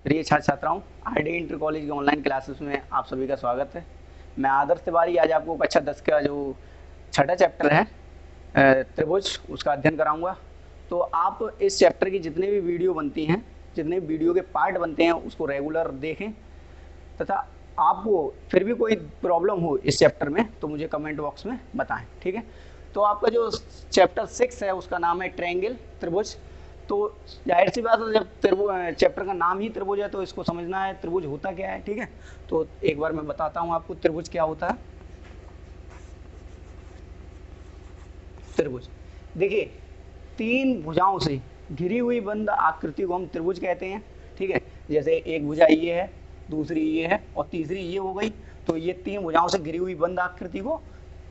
प्रिय छात्र छात्राओं, आरडी इंटर कॉलेज के ऑनलाइन क्लासेस में आप सभी का स्वागत है। मैं आदर्श तिवारी आज आपको कक्षा 10 का जो छठा चैप्टर है त्रिभुज, उसका अध्ययन कराऊंगा। तो आप इस चैप्टर की जितने भी वीडियो बनती हैं, जितने भी वीडियो के पार्ट बनते हैं, उसको रेगुलर देखें तथा आपको फिर भी कोई प्रॉब्लम हो इस चैप्टर में तो मुझे कमेंट बॉक्स में बताएं, ठीक है। तो आपका जो चैप्टर 6 है उसका नाम है ट्रायंगल, त्रिभुज। तो जाहिर सी बात है, जब त्रिभुज चैप्टर का नाम ही त्रिभुज है तो इसको समझना है त्रिभुज होता क्या है, ठीक है। तो एक बार मैं बताता हूँ आपको त्रिभुज क्या होता है। त्रिभुज देखिए, तीन भुजाओं से घिरी हुई बंद आकृति को हम त्रिभुज कहते हैं, ठीक है। जैसे एक भुजा ये है, दूसरी ये है और तीसरी ये हो गई, तो ये तीन भुजाओं से घिरी हुई बंद आकृति को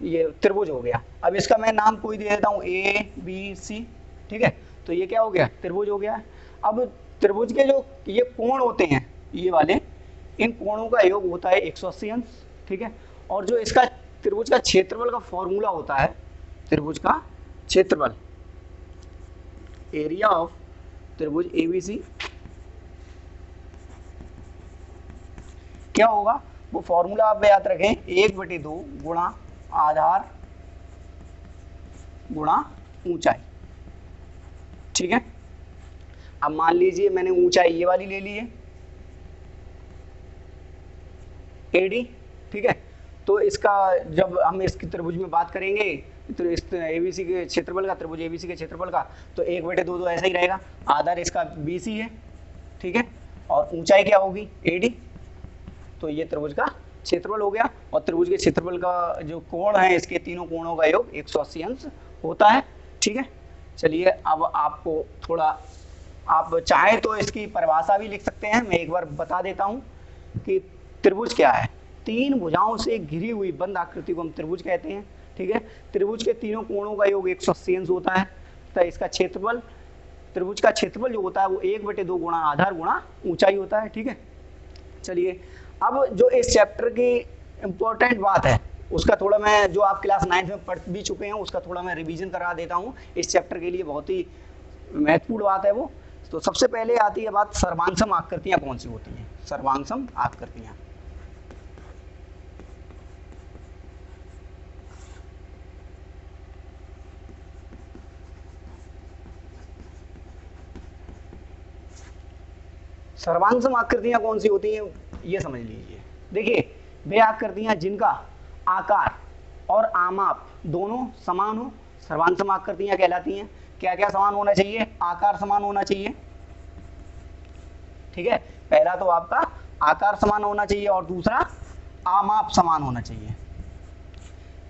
ये त्रिभुज हो गया। अब इसका मैं नाम कोई दे देता हूँ ए बी सी, ठीक है। तो ये क्या हो गया, त्रिभुज हो गया। अब त्रिभुज के जो ये कोण होते हैं, ये वाले, इन कोणों का योग होता है 180 अंश, ठीक है। और जो इसका त्रिभुज का क्षेत्रफल का फॉर्मूला होता है, त्रिभुज का क्षेत्रफल, एरिया ऑफ त्रिभुज एबीसी, क्या होगा वो फॉर्मूला आप याद रखें, 1/2 गुणा आधार गुणा ऊंचाई, ठीक है। अब मान लीजिए मैंने ऊंचाई ये वाली ले ली है, एडी, ठीक है। तो इसका जब हम इसकी त्रिभुज में बात करेंगे तो इस एबीसी के क्षेत्रफल का, त्रिभुज एबीसी के क्षेत्रफल का, तो 1/2 तो ऐसा ही रहेगा। आधार इसका बीसी है, ठीक है, और ऊंचाई क्या होगी, एडी। तो ये त्रिभुज का क्षेत्रफल हो गया। और त्रिभुज के क्षेत्रफल का जो कोण है, इसके तीनों कोणों का योग 180 अंश होता है, ठीक है। चलिए अब आपको थोड़ा, आप चाहे तो इसकी परिभाषा भी लिख सकते हैं, मैं एक बार बता देता हूं कि त्रिभुज क्या है। तीन भुजाओं से घिरी हुई बंद आकृति को हम त्रिभुज कहते हैं, ठीक है। त्रिभुज के तीनों कोणों का योग 180 अंश होता है, तो इसका क्षेत्रफल, त्रिभुज का क्षेत्रफल जो होता है वो 1/2 गुणा आधार गुणा ऊंचाई होता है, ठीक है। चलिए अब जो इस चैप्टर की इंपॉर्टेंट बात है उसका थोड़ा मैं, जो आप क्लास 9 में पढ़ भी चुके हैं, उसका थोड़ा मैं रिवीजन करा देता हूँ। इस चैप्टर के लिए बहुत ही महत्वपूर्ण बात है वो। तो सबसे पहले आती है बात, सर्वांगसम आकृतियां कौन सी होती हैं। सर्वांगसम आकृतियां, सर्वांगसम आकृतियां कौन सी होती हैं ये समझ लीजिए। देखिए, वे आकृतियां जिनका आकार और आमाप दोनों समान हो, सर्वांगसम आकृतियां कहलाती हैं। क्या क्या समान होना चाहिए, आकार समान होना चाहिए, ठीक है। पहला तो आपका आकार समान होना चाहिए और दूसरा आमाप समान होना चाहिए।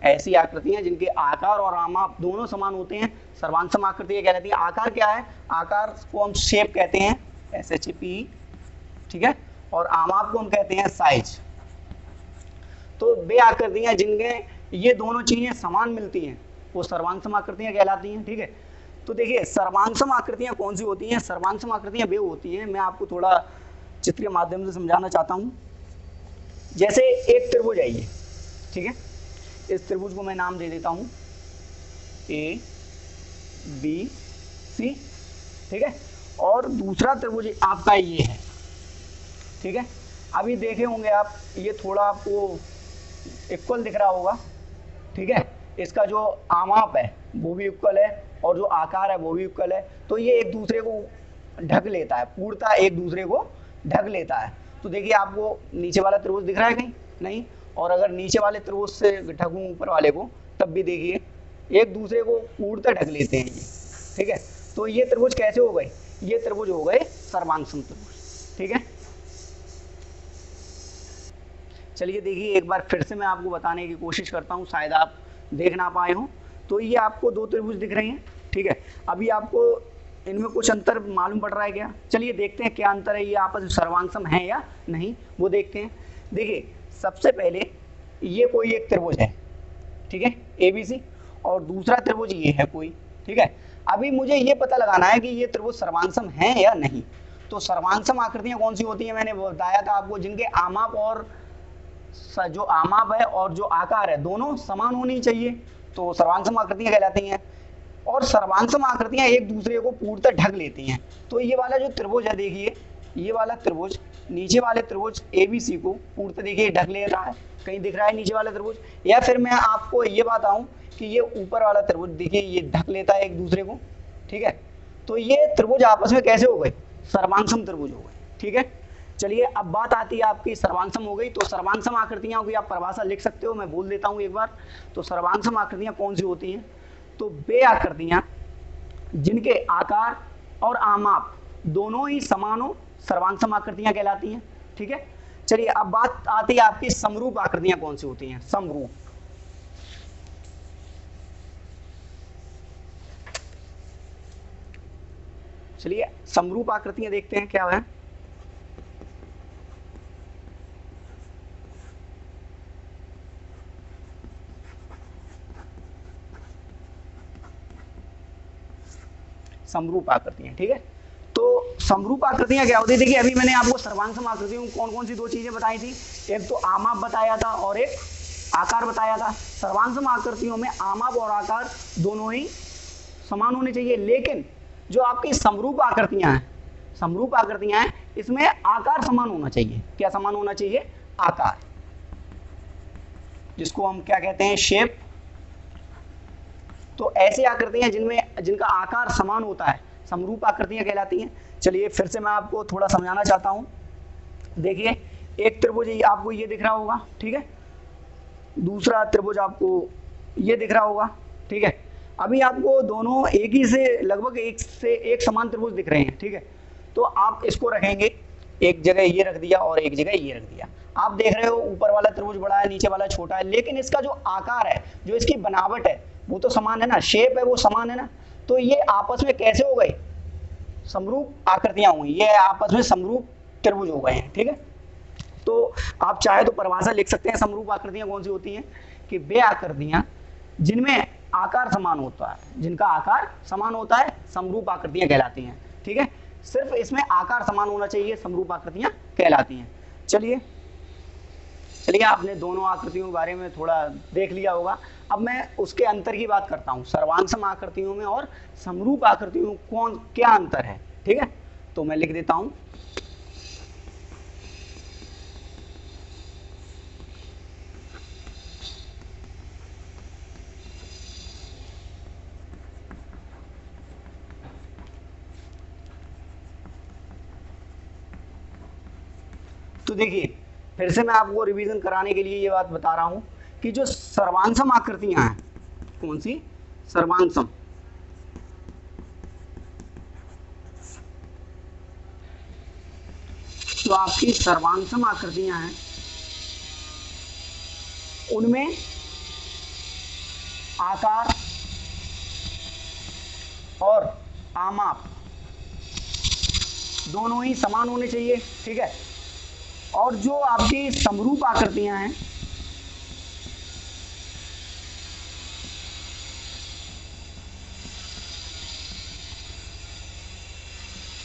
ऐसी आकृतियां जिनके आकार और आमाप दोनों समान होते हैं सर्वांगसम आकृतियां कहलाती हैं। आकार क्या है, आकार को हम शेप कहते हैं, SHAPE, ठीक है। और आमाप को हम कहते हैं साइज। तो वे आकृतियां जिनके ये दोनों चीजें समान मिलती हैं वो सर्वांगसम आकृतियां कहलाती हैं, ठीक है। तो देखिए, सर्वांगसम आकृतियां कौन सी होती हैं। सर्वांगसम आकृतियां वे होती हैं, मैं आपको थोड़ा चित्र के माध्यम से समझाना चाहता हूं। जैसे एक त्रिभुज है ये, ठीक है। इस त्रिभुज को मैं नाम दे देता हूं A B C, ठीक है। और दूसरा त्रिभुज आपका ये है, ठीक है। अभी देखे होंगे आप, ये थोड़ा आपको इक्वल दिख रहा होगा, ठीक है। इसका जो आमाप है वो भी इक्वल है और जो आकार है वो भी इक्वल है। तो ये एक दूसरे को ढक लेता है, पूर्णतः एक दूसरे को ढक लेता है। तो देखिए, आपको नीचे वाला त्रिभुज दिख रहा है कहीं, नहीं। और अगर नीचे वाले त्रिभुज से ढकूं ऊपर वाले को, तब भी देखिए एक दूसरे को पूर्णतः ढक लेते हैं ये, ठीक है। तो ये त्रिभुज कैसे हो गए, ये त्रिभुज हो गए सर्वांगसम त्रिभुज, ठीक है। चलिए देखिए, एक बार फिर से मैं आपको बताने की कोशिश करता हूँ, शायद आप देख ना पाए हो। तो ये आपको दो त्रिभुज दिख रहे हैं, ठीक है। अभी आपको इनमें कुछ अंतर मालूम पड़ रहा है क्या, चलिए देखते हैं क्या अंतर है, ये आपस में सर्वांगसम है या नहीं, वो देखते हैं। देखिए, सबसे पहले ये कोई एक त्रिभुज है, ठीक है, ABC, और दूसरा त्रिभुज ये है कोई, ठीक है। अभी मुझे ये पता लगाना है कि ये त्रिभुज सर्वांगसम है या नहीं। तो सर्वांगसम आकृतियां कौन सी होती हैं, मैंने बताया था आपको, जिनके आमाप और जो आमाप है और जो आकार है दोनों समान होनी चाहिए, तो सर्वांगसम आकृतियां कहलाती हैं। और सर्वांगसम आकृतियां एक दूसरे को पूर्णतः ढक लेती हैं। तो ये वाला जो त्रिभुज है, देखिए ये वाला त्रिभुज नीचे वाले त्रिभुज ABC को पूर्णतः देखिए ढक ले रहा है, कहीं दिख रहा है नीचे वाला त्रिभुज, या फिर मैं आपको ये बताऊं कि ये ऊपर वाला त्रिभुज देखिए ये ढक लेता है एक दूसरे को, ठीक है। तो ये त्रिभुज आपस में कैसे हो गए, सर्वांगसम त्रिभुज हो गए, ठीक है। चलिए अब बात आती है आपकी सर्वांगसम हो गई, तो सर्वांगसम आकृतियां की आप परिभाषा लिख सकते हो, मैं बोल देता हूं एक बार। तो सर्वांगसम आकृतियां कौन सी होती हैं, तो वे आकृतियां जिनके आकार और आमाप दोनों ही समान हो, सर्वांगसम आकृतियां कहलाती हैं, ठीक है। चलिए अब बात आती है आपकी समरूप आकृतियां कौन सी होती हैं, समरूप। चलिए समरूप आकृतियां देखते हैं क्या है। समरूप आकृतियां, ठीक है। तो समरूप आकृतियां क्या होती है, देखिए अभी मैंने आपको सर्वांगसम आकृतियों कौन कौन सी दो चीजें बताई थी, एक तो आमाप बताया था और एक आकार बताया था। सर्वांगसम आकृतियों में आमाप और आकार दोनों ही समान होने चाहिए, लेकिन जो आपकी समरूप आकृतियां हैं, समरूप आकृतियां हैं इसमें आकार समान होना चाहिए। क्या समान होना चाहिए, आकार, जिसको हम क्या कहते हैं, शेप। तो ऐसी आकृतियां जिनका आकार समान होता है समरूप आकृतियां कहलाती हैं। चलिए फिर से मैं आपको थोड़ा समझाना चाहता हूं। देखिए एक त्रिभुज आपको ये दिख रहा होगा, ठीक है, दूसरा त्रिभुज आपको ये दिख रहा होगा, ठीक है। अभी आपको दोनों एक ही से लगभग एक से एक समान त्रिभुज दिख रहे हैं, ठीक है। तो आप इसको रखेंगे, एक जगह ये रख दिया और एक जगह ये रख दिया। आप देख रहे हो ऊपर वाला त्रिभुज बड़ा है, नीचे वाला छोटा है, लेकिन इसका जो आकार है, जो इसकी बनावट है, वो तो समान है ना, शेप है वो समान है ना। तो ये आपस में कैसे हो गए, समरूप आकृतियां हुई, ये आपस में समरूप त्रिभुज हो गए हैं, ठीक है। तो आप चाहे तो परिभाषा लिख सकते हैं, समरूप आकृतियां कौन सी होती हैं, कि वे आकृतियां जिनमें आकार समान होता है, जिनका आकार समान होता है, समरूप आकृतियां कहलाती हैं, ठीक है। सिर्फ इसमें आकार समान होना चाहिए, समरूप आकृतियां कहलाती हैं। चलिए आपने दोनों आकृतियों के बारे में थोड़ा देख लिया होगा। अब मैं उसके अंतर की बात करता हूं, सर्वांगसम आकृतियों में और समरूप आकृतियों में क्या अंतर है, ठीक है। तो मैं लिख देता हूं, तो देखिए फिर से मैं आपको रिवीजन कराने के लिए ये बात बता रहा हूं कि जो सर्वांगसम आकृतियां हैं, कौन सी, सर्वांगसम, जो आपकी सर्वांगसम आकृतियां हैं उनमें आकार और आमाप दोनों ही समान होने चाहिए, ठीक है। और जो आपकी समरूप आकृतियां हैं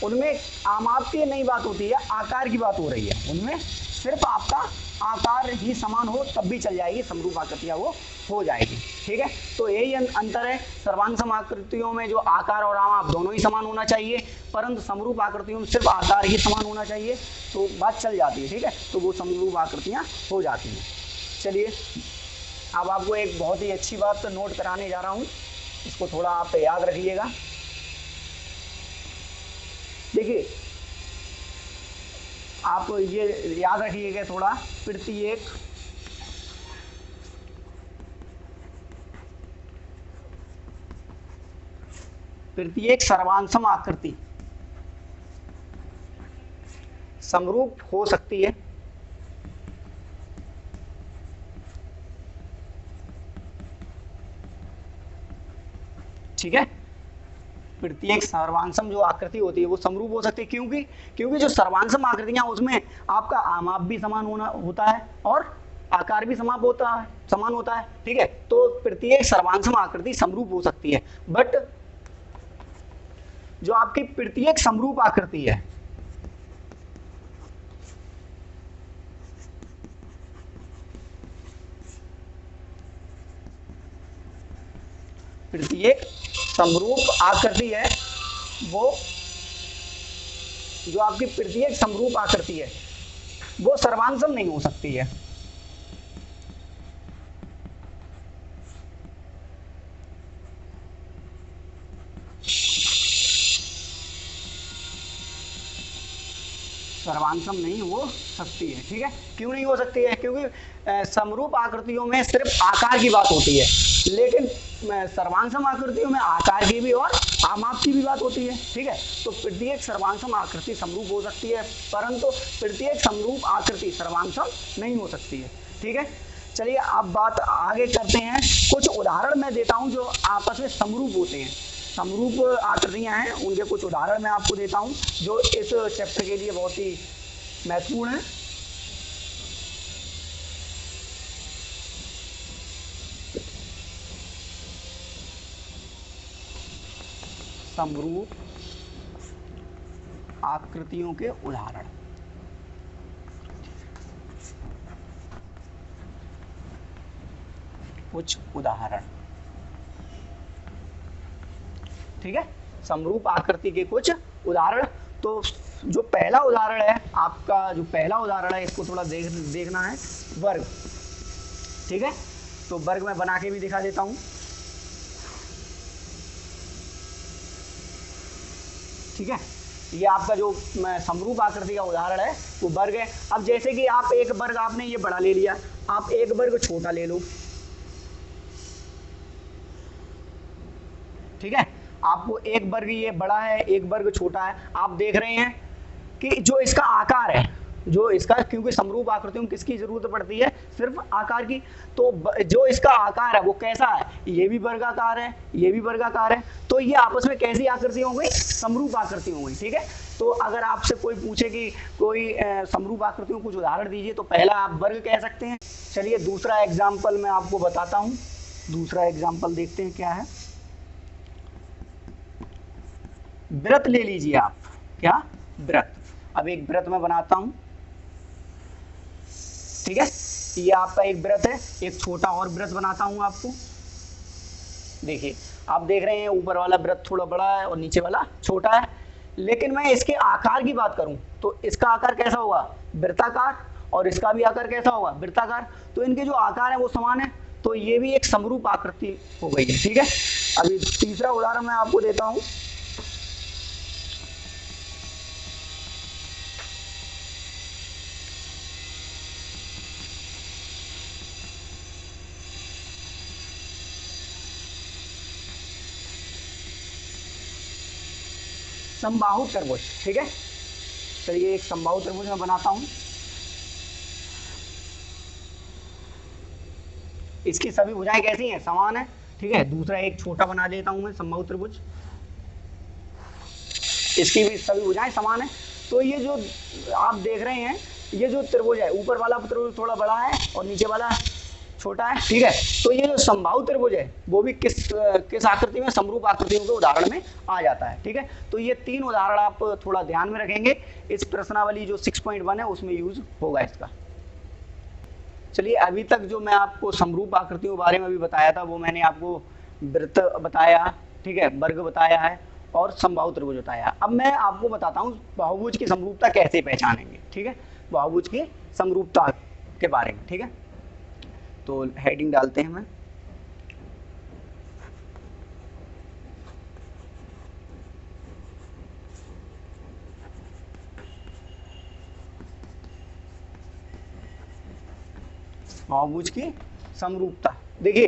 उनमें आमाप की नई बात होती है, आकार की बात हो रही है। उनमें सिर्फ आपका आकार ही समान हो तब भी चल जाएगी, समरूप आकृतियां वो हो जाएगी, ठीक है। तो यही अंतर है, सर्वांगसम आकृतियों में जो आकार और आमाप दोनों ही समान होना चाहिए, परंतु समरूप आकृतियों में सिर्फ आकार ही समान होना चाहिए, तो बात चल जाती है, ठीक है। तो वो समरूप आकृतियां हो जाती हैं। चलिए अब आपको एक बहुत ही अच्छी बात नोट कराने जा रहा हूं, इसको थोड़ा आप याद रखिएगा। देखिए आप ये याद रखिएगा थोड़ा, प्रत्येक सर्वांगसम आकृति समरूप हो सकती है, ठीक है। प्रत्येक सर्वांगसम जो आकृति होती है वो समरूप हो सकती है, क्योंकि जो सर्वांगसम आकृतियां उसमें आपका आमाप भी समान होता है और आकार भी समान होता है, ठीक है। तो प्रत्येक सर्वांगसम आकृति समरूप हो सकती है, बट जो आपकी प्रत्येक समरूप आकृति है, प्रत्येक समरूप आकृति है वो जो आपकी प्रत्येक समरूप आकृति है वो सर्वांग नहीं हो सकती है। सर्वांग नहीं हो सकती है, ठीक है। क्यों नहीं हो सकती है? क्योंकि समरूप आकृतियों में सिर्फ आकार की बात होती है, लेकिन सर्वांग आकृतियों में आकार की भी और आमाप की भी बात होती है, ठीक है। तो प्रत्येक सर्वांग आकृति समरूप हो सकती है, परंतु प्रत्येक समरूप आकृति सर्वांग नहीं हो सकती है, ठीक है। चलिए अब बात आगे करते हैं। कुछ उदाहरण मैं देता हूं जो आपस में समरूप होते हैं। समरूप आकृतियां हैं, उनके कुछ उदाहरण मैं आपको देता हूं जो इस चैप्टर के लिए बहुत ही महत्वपूर्ण है। समरूप आकृतियों के उदाहरण। कुछ उदाहरण, ठीक है। समरूप आकृति के कुछ उदाहरण। तो जो पहला उदाहरण है आपका, जो पहला उदाहरण है इसको थोड़ा देखना है, वर्ग, ठीक है। तो वर्ग मैं बना के भी दिखा देता हूं, ठीक है। ये आपका जो समरूप आकृति का उदाहरण है वो वर्ग है। अब जैसे कि आप एक वर्ग, आपने ये बड़ा ले लिया, आप एक वर्ग छोटा ले लो, ठीक है। आपको एक वर्ग ये बड़ा है, एक वर्ग छोटा है। आप देख रहे हैं कि जो इसका आकार है, जो इसका, क्योंकि समरूप आकृतियों में किसकी जरूरत पड़ती है? सिर्फ आकार की। तो जो इसका आकार है वो कैसा है? ये भी वर्गाकार है, ये भी वर्गाकार है। तो ये आपस में कैसी आकृति हो गई? समरूप आकृति हो गई, ठीक है। तो अगर आपसे कोई पूछे कि कोई समरूप आकृतियों कुछ उदाहरण दीजिए, तो पहला आप वर्ग कह सकते हैं। चलिए दूसरा एग्जाम्पल मैं आपको बताता हूँ। दूसरा एग्जाम्पल देखते हैं क्या है। वृत्त ले लीजिए आप। क्या? वृत्त। अब एक वृत्त मैं बनाता हूं, ठीक है। ये आपका एक वृत्त है। एक छोटा और वृत्त बनाता हूं आपको। देखिए, आप देख रहे हैं ऊपर वाला वृत्त थोड़ा बड़ा है और नीचे वाला छोटा है, लेकिन मैं इसके आकार की बात करूं तो इसका आकार कैसा होगा? वृत्ताकार। और इसका भी आकार कैसा होगा? वृत्ताकार। तो इनके जो आकार है वो समान है, तो ये भी एक समरूप आकृति हो गई है, ठीक है। अभी तीसरा उदाहरण मैं आपको देता हूं। समबाहु त्रिभुज, ठीक है। चलिए एक समबाहु त्रिभुज मैं बनाता हूं। इसकी सभी भुजाएं कैसी हैं? समान है, ठीक है। दूसरा एक छोटा बना देता हूं मैं समबाहु त्रिभुज, इसकी भी सभी भुजाएं समान है। तो ये जो आप देख रहे हैं, ये जो त्रिभुज है, ऊपर वाला त्रिभुज थोड़ा बड़ा है और नीचे वाला छोटा है, ठीक है। तो ये जो समबाहु त्रिभुज है वो भी किस आकृति में? समरूप आकृतियों के उदाहरण में आ जाता है, ठीक है। तो ये तीन उदाहरण आप थोड़ा ध्यान में रखेंगे, इस प्रश्नावली जो 6.1 है उसमें यूज होगा इसका। चलिए अभी तक जो मैं आपको समरूप आकृतियों के बारे में भी बताया था, वो मैंने आपको वृत्त बताया, ठीक है, वर्ग बताया है और समबाहु त्रिभुज बताया। अब मैं आपको बताता हूँ बहुभुज की समरूपता कैसे पहचानेंगे, ठीक है। बहुभुज की समरूपता के बारे में, ठीक है। तो हेडिंग डालते हैं मैं। बहुभुज की समरूपता। देखिए,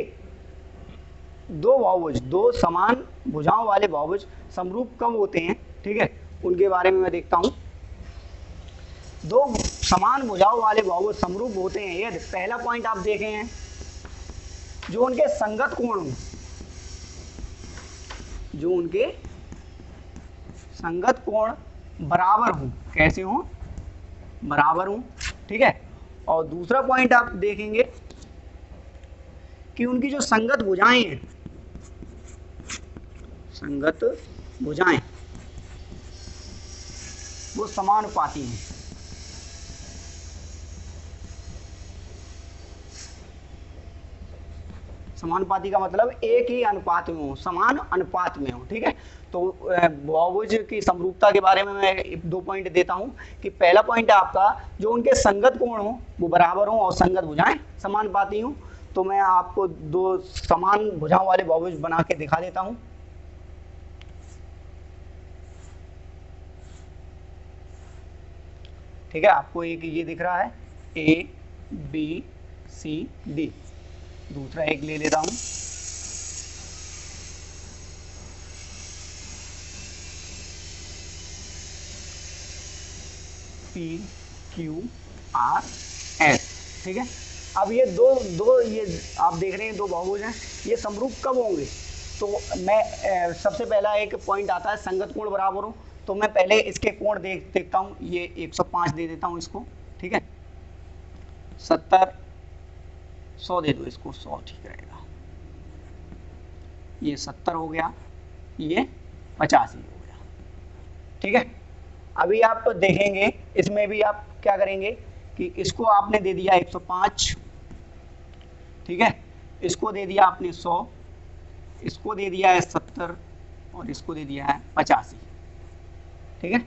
दो बहुभुज, दो समान भुजाओं वाले बहुभुज समरूप कब होते हैं, ठीक है, उनके बारे में मैं देखता हूं। दो समान भुजाओं वाले बहुभुज समरूप होते हैं यदि, पहला पॉइंट आप देखे हैं, जो उनके संगत कोण हों, जो उनके संगत कोण बराबर हों। कैसे हों? बराबर हों, ठीक है। और दूसरा पॉइंट आप देखेंगे कि उनकी जो संगत भुजाएं हैं, संगत भुजाएं वो समानुपाती हैं। समानुपाती का मतलब एक ही अनुपात में हो, समान अनुपात में हो, ठीक है। तो बहुभुज की समरूपता के बारे में मैं 2 पॉइंट देता हूं कि पहला पॉइंट है आपका जो उनके संगत कोण हो वो बराबर हो और संगत भुजाएं समानुपाती हो। तो मैं आपको 2 समान भुजाओं वाले बहुभुज बना के दिखा देता हूं। ठीक है, आपको एक ये दिख रहा है ए बी सी डी, दूसरा एक ले लेता हूं पी क्यू आर एस, ठीक है। अब ये दो ये आप देख रहे हैं 2 बहुभुज हैं, ये समरूप कब होंगे? तो मैं सबसे पहला एक पॉइंट आता है संगत कोण बराबर हो, तो मैं पहले इसके कोण देखता हूँ, ये 105 दे देता हूँ इसको, ठीक है। 70 100 दे दो इसको, 100 ठीक रहेगा। ये 70 हो गया, ये 85 हो गया, ठीक है। अभी आप देखेंगे इसमें भी आप क्या करेंगे कि इसको आपने दे दिया 105, ठीक है, इसको दे दिया आपने 100, इसको दे दिया है 70 और इसको दे दिया है 85, ठीक है।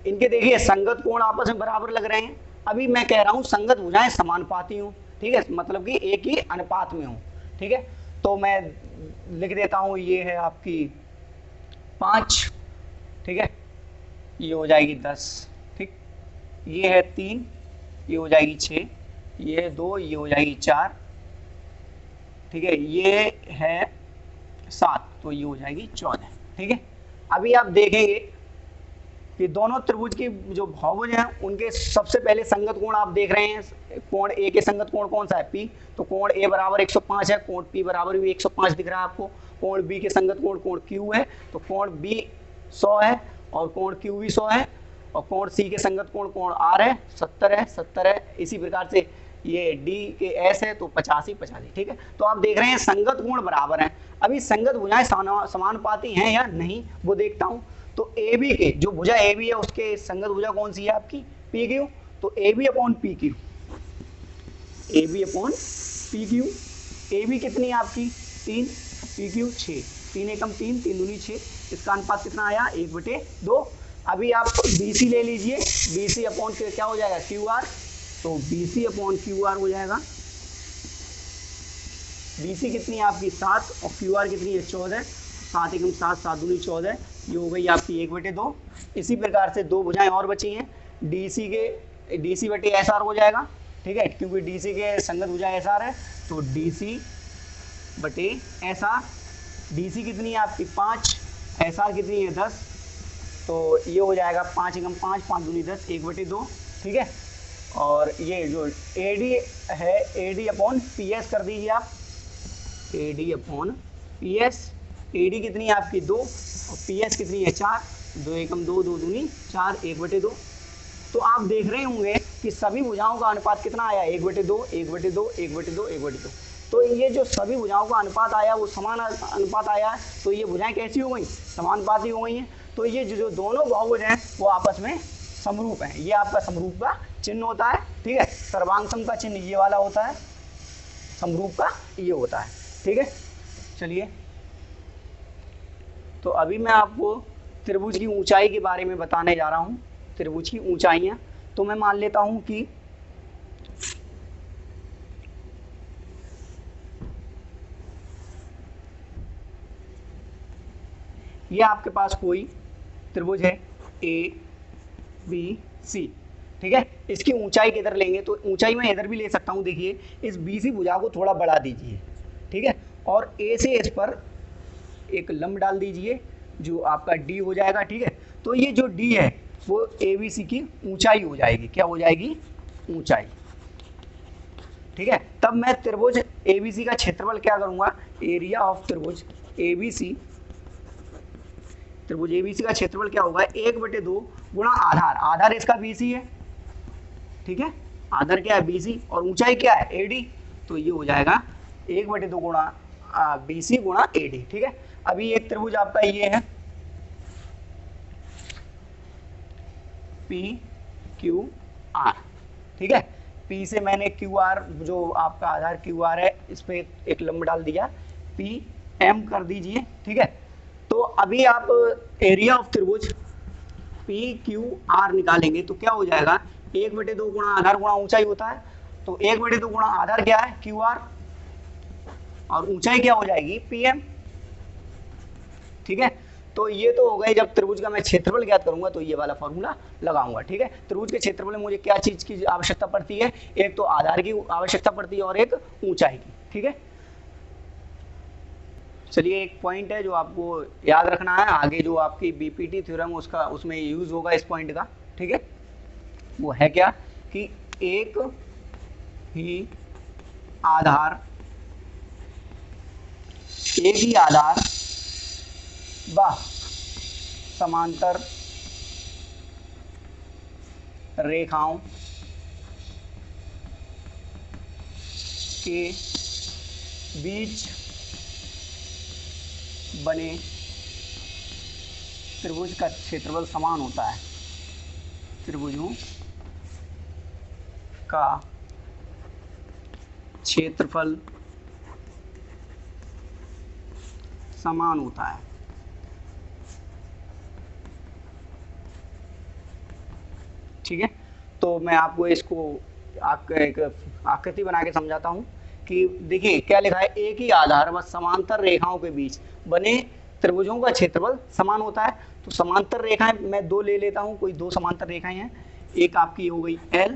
इनके देखिए संगत कोण आपस में बराबर लग रहे हैं। अभी मैं कह रहा हूं संगत भुजाएं समानुपाती हूं, ठीक है, मतलब कि एक ही अनुपात में हूं, ठीक है। तो मैं लिख देता हूं ये है आपकी 5, ठीक है, ये हो जाएगी 10, ठीक, ये है 3, ये हो जाएगी 6, ये है 2, ये हो जाएगी 4, ठीक है, ये है 7, तो ये हो जाएगी 14, ठीक है। अभी आप देखेंगे कि दोनों त्रिभुज की जो बहुभुज हैं उनके सबसे पहले संगत कोण आप देख रहे हैं, कोण ए के संगत कोण कौन सा है? पी, तो कोण ए बराबर 105 है, कोण पी बराबर भी 105 दिख रहा है आपको। कोण बी के संगत कोण कोण क्यू है, तो कोण बी 100 है और कोण क्यू भी 100 है, और कोण सी के संगत कोण कोण आर है 70 है। इसी प्रकार से ये डी के एस है तो 85, ठीक है। तो आप देख रहे हैं संगत कोण बराबर हैं। अभी संगत भुजाएं समानुपाती हैं या नहीं वो देखता हूं। तो ए बी के जो भुजा ए बी है उसके संगत भुजा कौन सी है आपकी? P Q. तो A B upon P Q, A B upon P Q, A B कितनी है आपकी 3, पी क्यू 6, 3 एकम 3, 3 दूनी 6, इसका अनुपात कितना आया 1/2। अभी आप बी सी ले लीजिए, बी सी अपॉन क्या हो जाएगा क्यू आर, तो B C upon Q R हो जाएगा, बी सी कितनी है आपकी 7 और क्यू आर कितनी है 14, 7 एकम 7, 7 दूनी 14, ये हो गई आपकी 1/2। इसी प्रकार से 2 भुजाएं और बची हैं, डी सी बटे एस आर हो जाएगा, ठीक है, क्योंकि डी सी के संगत भुजा एस आर है, तो डी सी बटे एस आर, डी सी कितनी है आपकी 5, एस आर कितनी है 10, तो ये हो जाएगा 5 एकम 5, 5 दूनी 10, 1/2, ठीक है। और ये जो ए डी है, A D upon P S कर दीजिए आप, A D upon P S, A D कितनी है आपकी 2 और पी एस कितनी है 4, 2 एकम 2, 2 दूनी 4, 1/2। तो आप देख रहे होंगे कि सभी भुजाओं का अनुपात कितना आया 1/2, 1/2, 1/2, 1/2। तो ये जो सभी भुजाओं का अनुपात आया वो समान अनुपात आया है, तो ये भुजाएं कैसी हो गई? समानुपाती हो गई हैं। तो ये जो दोनों बहुभुज हैं वो आपस में समरूप हैं। ये आपका समरूप का चिन्ह होता है, ठीक है। सर्वांग का चिन्ह ये वाला होता है, समरूप का ये होता है, ठीक है। चलिए, तो अभी मैं आपको त्रिभुज की ऊंचाई के बारे में बताने जा रहा हूं। त्रिभुज की ऊंचाइयां, तो मैं मान लेता हूं कि ये आपके पास कोई त्रिभुज है ए बी सी, ठीक है। इसकी ऊंचाई किधर लेंगे? तो ऊंचाई मैं इधर भी ले सकता हूं। देखिए, इस बी सी भुजा को थोड़ा बढ़ा दीजिए, ठीक है, और ए से इस पर एक लंब डाल दीजिए जो आपका डी हो जाएगा, ठीक है। तो ये जो डी है वो ए बी सी की ऊंचाई हो जाएगी। क्या हो जाएगी? ऊंचाई, ठीक है। तब मैं त्रिभुज ए बी सी का क्षेत्रफल क्या करूंगा? एरिया ऑफ त्रिभुज ए बी सी, त्रिभुज ए बी सी का क्षेत्रफल क्या होगा? 1/2 गुणा आधार, आधार इसका बी सी है, ठीक है, आधार क्या है बी सी, और ऊंचाई क्या है ए डी, तो ये हो जाएगा 1/2 गुणा बी सी गुणा ए डी, ठीक है। अभी एक त्रिभुज आपका ये है पी क्यू आर, ठीक है, P से मैंने QR जो आपका आधार QR है इस पे एक लंब डाल दिया, PM कर दीजिए, ठीक है। तो अभी आप एरिया ऑफ त्रिभुज PQR निकालेंगे तो क्या हो जाएगा, 1/2 गुणा आधार गुणा ऊंचाई होता है, तो 1/2 गुणा आधार क्या है QR और ऊंचाई क्या हो जाएगी PM, ठीक है। तो ये तो हो गए, जब त्रिभुज का मैं क्षेत्रफल ज्ञात करूंगा तो ये वाला फॉर्मूला लगाऊंगा, ठीक है। त्रिभुज के क्षेत्रफल में मुझे क्या चीज की आवश्यकता पड़ती है, एक तो आधार की आवश्यकता पड़ती है और एक ऊंचाई की, ठीक है। चलिए एक पॉइंट है जो आपको याद रखना है, आगे जो आपकी बीपीटी थ्योरम उसका उसमें यूज होगा इस पॉइंट का, ठीक है। वो है क्या कि एक ही आधार व समांतर रेखाओं के बीच बने त्रिभुज का क्षेत्रफल समान होता है, त्रिभुजों का क्षेत्रफल समान होता है, ठीक है। तो मैं आपको इसको एक आकृति बना के समझाता हूं कि देखिए क्या लिखा है, एक ही आधार व समांतर रेखाओं के बीच बने त्रिभुजों का क्षेत्रफल समान होता है। तो समांतर रेखाएं मैं दो ले लेता हूं, कोई दो समांतर रेखाएं हैं, एक आपकी हो गई L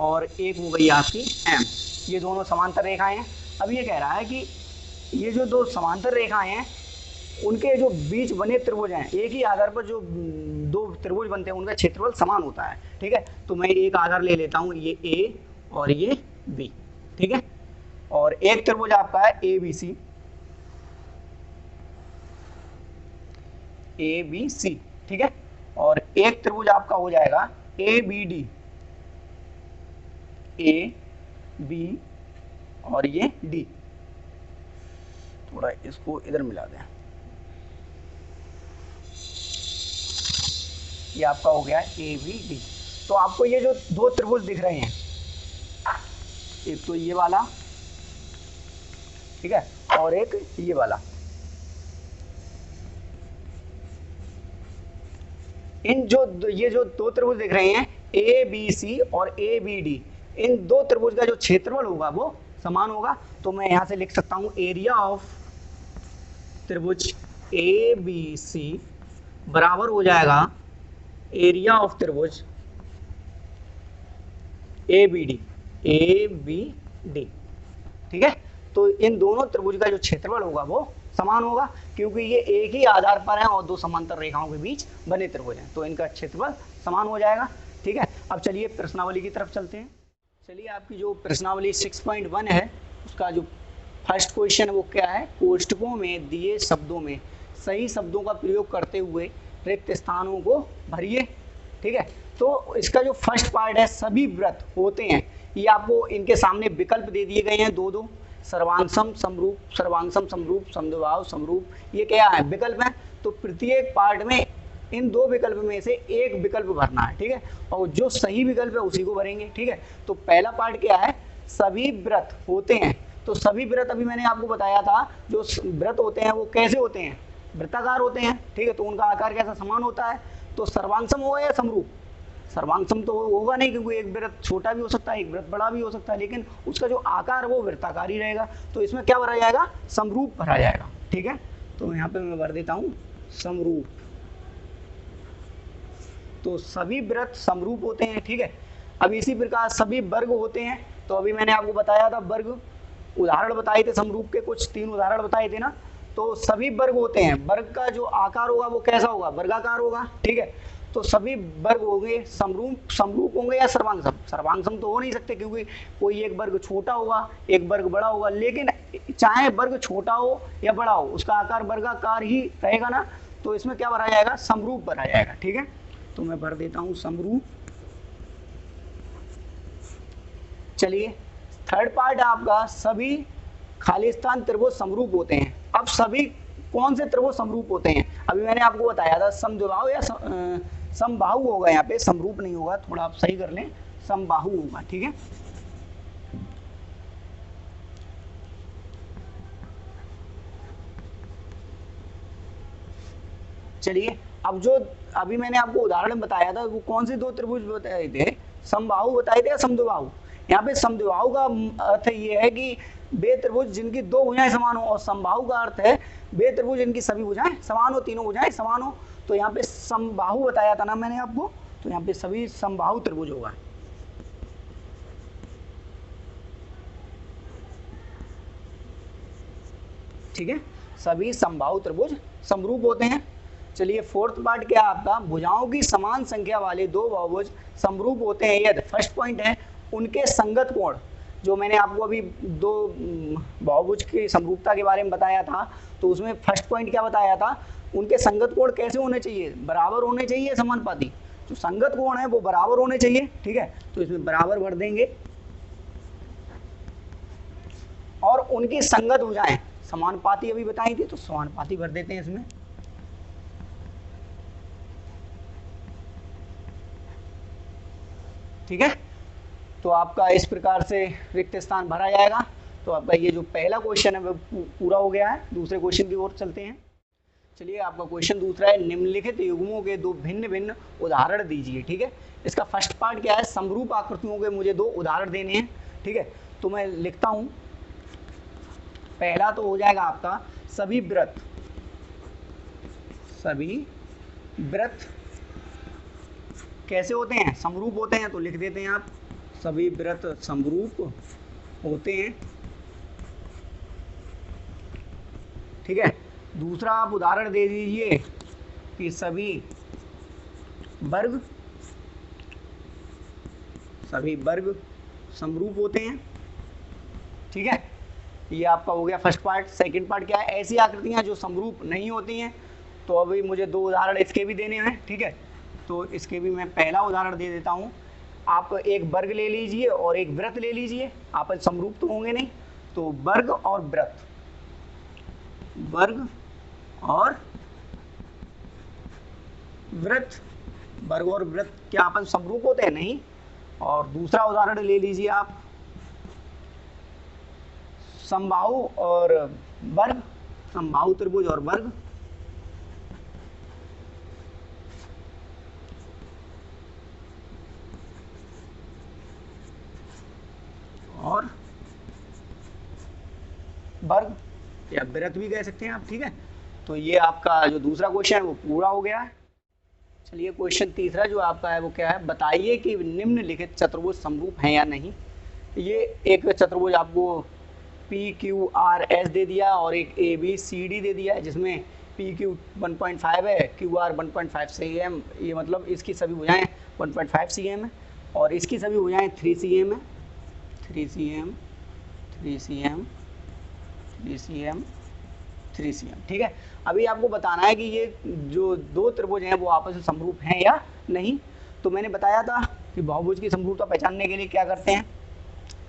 और एक हो गई आपकी M, ये दोनों समांतर रेखाएं हैं। अब ये कह रहा है कि ये जो दो समांतर रेखाएं हैं उनके जो बीच बने त्रिभुज हैं, एक ही आधार पर जो दो त्रिभुज बनते हैं उनका क्षेत्रफल समान होता है, ठीक है। तो मैं एक आधार ले लेता हूं, ये A और ये B, ठीक है। और एक त्रिभुज आपका है ABC, ठीक है। और एक त्रिभुज आपका हो जाएगा ABD, AB और ये D, थोड़ा इसको इधर मिला दें, ये आपका हो गया ABD। तो आपको ये जो दो त्रिभुज दिख रहे हैं, एक तो ये वाला, ठीक है, और एक ये वाला, इन जो ये जो दो त्रिभुज दिख रहे हैं ABC और ABD, इन दो त्रिभुज का जो क्षेत्रफल होगा वो समान होगा। तो मैं यहां से लिख सकता हूं एरिया ऑफ त्रिभुज ABC बराबर हो जाएगा एरिया ऑफ त्रिभुज ABD, ठीक है। तो इन दोनों त्रिभुज का जो क्षेत्रफल होगा वो समान होगा, क्योंकि ये एक ही आधार पर हैं और दो समांतर रेखाओं के बीच बने त्रिभुज हैं, तो इनका क्षेत्रफल समान हो जाएगा, ठीक है। अब चलिए प्रश्नावली की तरफ चलते हैं। चलिए आपकी जो प्रश्नावली 6.1 है उसका जो फर्स्ट क्वेश्चन है वो क्या है, कोष्ठकों में दिए शब्दों में सही शब्दों का प्रयोग करते हुए रिक्त स्थानों को भरिए, ठीक है। तो इसका जो फर्स्ट पार्ट है, सभी व्रत होते हैं, ये आपको इनके सामने विकल्प दे दिए गए हैं दो, सर्वांशम समरूप, सर्वांशम समरूप, समद्विबाहु समरूप, ये क्या है विकल्प है। तो प्रत्येक पार्ट में इन दो विकल्प में से एक विकल्प भरना है, ठीक है, और जो सही विकल्प है उसी को भरेंगे, ठीक है। तो पहला पार्ट क्या है, सभी व्रत होते हैं। तो सभी व्रत अभी मैंने आपको बताया था, जो व्रत होते हैं वो कैसे होते हैं, वृत्ताकार होते हैं, ठीक है। तो उनका आकार कैसा समान होता है, तो सर्वांशम होगा या समरूप, सर्वांशम तो होगा नहीं, क्योंकि एक व्रत छोटा भी हो सकता है, एक व्रत बड़ा भी हो सकता है, लेकिन उसका जो आकार वो वृत्ताकार ही रहेगा। तो इसमें क्या भरा जाएगा, समरूप भरा जाएगा, ठीक है। तो यहाँ पे मैं भर देता हूँ समरूप। तो सभी व्रत समरूप होते हैं, ठीक है। अब इसी प्रकार सभी वर्ग होते हैं। तो अभी मैंने आपको बताया था वर्ग, उदाहरण बताए थे समरूप के, कुछ 3 उदाहरण बताए थे ना। तो सभी वर्ग होते हैं, वर्ग का जो आकार होगा वो कैसा होगा, वर्गाकार होगा, ठीक है। तो सभी वर्ग होंगे समरूप होंगे या सर्वांशम, सर्वांशम तो हो नहीं सकते, क्योंकि कोई एक वर्ग छोटा होगा एक वर्ग बड़ा होगा, लेकिन चाहे वर्ग छोटा हो या बड़ा हो उसका आकार वर्गाकार ही रहेगा ना। तो इसमें क्या भरा जाएगा, समरूप भरा जाएगा, ठीक है। तो मैं भर देता हूं समरूप। चलिए थर्ड पार्ट है आपका, सभी खालिस्तान त्रिभुज समरूप होते हैं। अब सभी कौन से त्रिभुज समरूप होते हैं, अभी मैंने आपको बताया था समद्विबाहु या समबाहु होगा, यहाँ पे समरूप नहीं होगा, थोड़ा आप सही कर लें, समबाहु होगा, ठीक है। चलिए अब जो अभी मैंने आपको उदाहरण बताया था वो कौन से दो त्रिभुज बताए थे, समबाहु बताए थे या समद्विबाहु। यहाँ पे समद्विबाहु का अर्थ ये है कि वे त्रिभुज जिनकी दो भुजाएं समान हो, और समबाहु का अर्थ है वे त्रिभुज जिनकी सभी भुजाएं समान हो, तीनों भुजाएं समान हो। तो यहाँ पे समबाहु बताया था ना मैंने आपको, तो यहाँ पे सभी समबाहु त्रिभुज होगा। ठीक है, सभी समबाहु त्रिभुज समरूप होते हैं। चलिए फोर्थ पार्ट क्या है आपका, भुजाओं की समान संख्या वाले दो बहुभुज समरूप होते हैं यदि, फर्स्ट पॉइंट है उनके संगत कोण। जो मैंने आपको अभी दो बहुभुज की समरूपता के बारे में बताया था, तो उसमें फर्स्ट पॉइंट क्या बताया था, उनके संगत कोण कैसे होने चाहिए, बराबर होने चाहिए, समानुपाती। जो संगत कोण है वो बराबर होने चाहिए। ठीक है, तो इसमें बराबर भर देंगे, और उनकी संगत भुजाएं समानुपाती अभी बताई थी, तो समानुपाती भर देते हैं इसमें। ठीक है, तो आपका इस प्रकार से रिक्त स्थान भरा जाएगा। तो आपका ये जो पहला क्वेश्चन है वो पूरा हो गया है। दूसरे क्वेश्चन की ओर चलते हैं। चलिए आपका क्वेश्चन दूसरा है, निम्नलिखित युग्मों के दो भिन्न भिन्न उदाहरण दीजिए। ठीक है, इसका फर्स्ट पार्ट क्या है, समरूप आकृतियों के मुझे दो उदाहरण देने हैं। ठीक है, तो मैं लिखता हूं, पहला तो हो जाएगा आपका सभी वृत्त, सभी वृत्त कैसे होते हैं, समरूप होते हैं। तो लिख देते हैं आप, सभी वृत्त समरूप होते हैं। ठीक है, दूसरा आप उदाहरण दे दीजिए कि सभी वर्ग, सभी वर्ग समरूप होते हैं। ठीक है, ये आपका हो गया फर्स्ट पार्ट। सेकंड पार्ट क्या है, ऐसी आकृतियां जो समरूप नहीं होती हैं। तो अभी मुझे दो उदाहरण इसके भी देने हैं। ठीक है, तो इसके भी मैं पहला उदाहरण दे देता हूं। आप एक वर्ग ले लीजिए और एक वृत्त ले लीजिए, आपस समरूप तो होंगे नहीं। तो वर्ग और वृत्त, वर्ग और वृत्त, वर्ग और वृत्त क्या आपस समरूप होते हैं, नहीं। और दूसरा उदाहरण ले लीजिए आप, समबाहु और वर्ग, समबाहु त्रिभुज और वर्ग, और वर्ग या वृत्त भी कह सकते हैं आप। ठीक है, तो ये आपका जो दूसरा क्वेश्चन है वो पूरा हो गया है। चलिए क्वेश्चन तीसरा जो आपका है वो क्या है, बताइए कि निम्नलिखित चतुर्भुज समरूप हैं या नहीं। ये एक चतुर्भुज आपको PQRS दे दिया और एक ABCD दे दिया है, जिसमें PQ 1.5 है, QR 1.5 cm, ये मतलब इसकी सभी भुजाएं 1.5 cm है, और इसकी सभी भुजाएं 3 cm है, 3 cm, 3 cm, 3 cm, 3 cm। ठीक है, अभी आपको बताना है कि ये जो दो त्रिभुज हैं वो आपस में समरूप हैं या नहीं। तो मैंने बताया था कि बहुभुज की समरूपता पहचानने के लिए क्या करते हैं,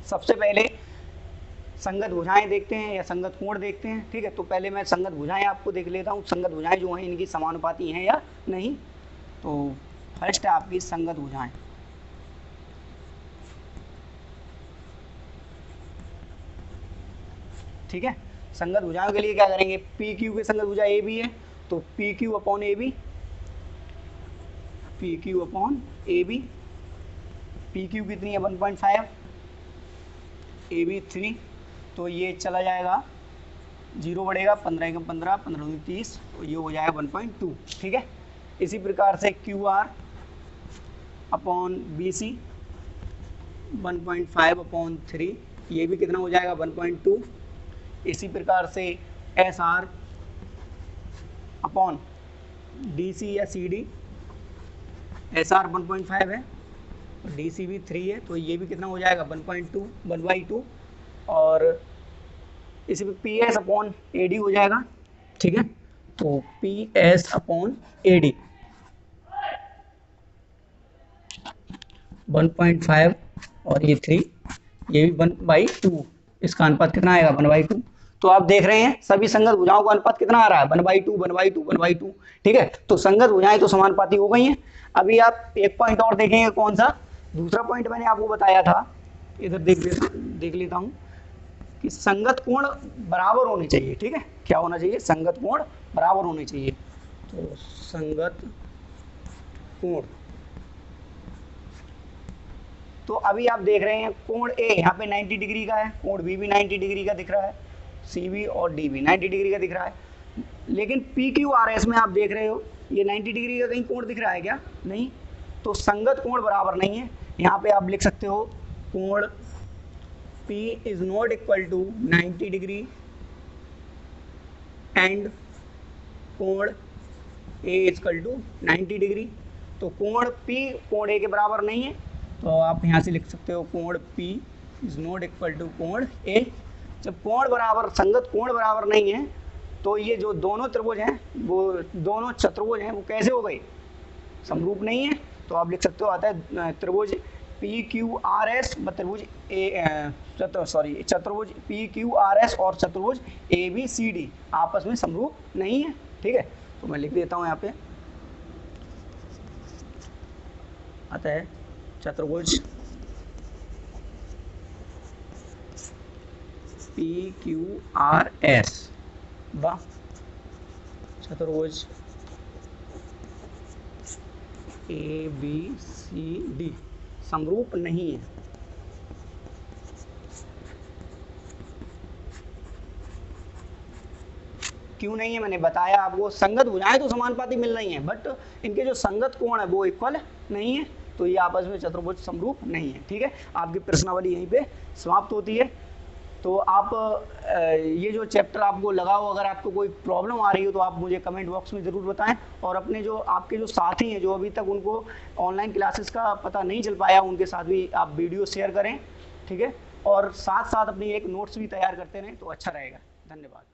सबसे पहले संगत भुजाएं देखते हैं या संगत कोण देखते हैं। ठीक है, तो पहले मैं संगत भुजाएं आपको देख लेता हूँ, संगत भुजाएं जो हैं इनकी समानुपाती हैं या नहीं। तो फर्स्ट है आपकी संगत भुजाएं। ठीक है, संगत भुजाओं के लिए क्या करेंगे, PQ की संगत भुजा AB है, तो PQ upon AB, PQ upon AB, PQ कितनी है 1.5, AB 3, तो ये चला जाएगा, जीरो बढ़ेगा, 15 एकम 15, 15 दूनी 30, तो ये हो जाएगा 1.2। ठीक है, इसी प्रकार से QR अपॉन BC 1.5 अपॉन 3, ये भी कितना हो जाएगा 1.2। इसी प्रकार से SR अपॉन DC या CD, SR 1.5 है, DC भी 3 है, तो ये भी कितना हो जाएगा 1.2, 1/2। और इसी पे PS अपॉन AD हो जाएगा। ठीक है, तो PS अपॉन AD 1.5 और ये 3, ये भी 1/2, इसका अनुपात कितना आएगा 1/2। तो आप देख रहे हैं सभी संगत भुजाओं का अनुपात कितना आ रहा है 1/2, 1/2, 1/2। ठीक है, तो संगत भुजाएं तो समानुपाती हो गई हैं। अभी आप एक पॉइंट और देखेंगे, कौन सा, दूसरा पॉइंट मैंने आपको बताया था, इधर देख लेता हूं कि संगत कोण बराबर होने चाहिए। ठीक है, क्या होना चाहिए, संगत कोण बराबर होने चाहिए। तो संगत कोण, तो अभी आप देख रहे हैं कोण ए यहाँ पे 90 डिग्री का है, कोण बी भी 90 डिग्री का दिख रहा है, सी बी और डी भी 90 डिग्री का दिख रहा है, लेकिन पी क्यू आर एस में आप देख रहे हो ये 90 डिग्री का कहीं कोण दिख रहा है क्या? नहीं, तो संगत कोण बराबर नहीं है। यहाँ पे आप लिख सकते हो कोण P is not equal to 90 degree and कोण A is equal to 90 degree. तो कोण P कोण A के बराबर नहीं है, तो आप यहाँ से लिख सकते हो कोण P is not equal to कोण A। जब कोण बराबर, संगत कोण बराबर नहीं है, तो ये जो दोनों त्रिभुज हैं, वो दोनों चतुर्भुज हैं, वो कैसे हो गए? समरूप नहीं है। तो आप लिख सकते हो, आता है त्रिभुज पी क्यू आर एस, त्रिभुज चतुर्भुज पी क्यू आर एस और चतुर्भुज ए बी सी डी आपस में समरूप नहीं है। ठीक है, तो मैं लिख देता हूँ यहाँ पे, आता है चतुर्भुज पी क्यू आर एस व चतुर्भुज ए बी सी डी समरूप नहीं है। क्यों नहीं है मैंने बताया आपको, संगत भुजाएं तो समानुपाती मिल रही हैं, बट इनके जो संगत कोण है वो इक्वल नहीं है, तो ये आपस में चतुर्भुज समरूप नहीं है। ठीक है, आपकी प्रश्नावली यहीं पे समाप्त होती है। तो आप ये जो चैप्टर आपको लगा हो, अगर आपको कोई प्रॉब्लम आ रही हो तो आप मुझे कमेंट बॉक्स में ज़रूर बताएं, और अपने जो आपके जो साथी हैं जो अभी तक उनको ऑनलाइन क्लासेस का पता नहीं चल पाया, उनके साथ भी आप वीडियो शेयर करें। ठीक है, और साथ साथ अपनी एक नोट्स भी तैयार करते रहें तो अच्छा रहेगा। धन्यवाद।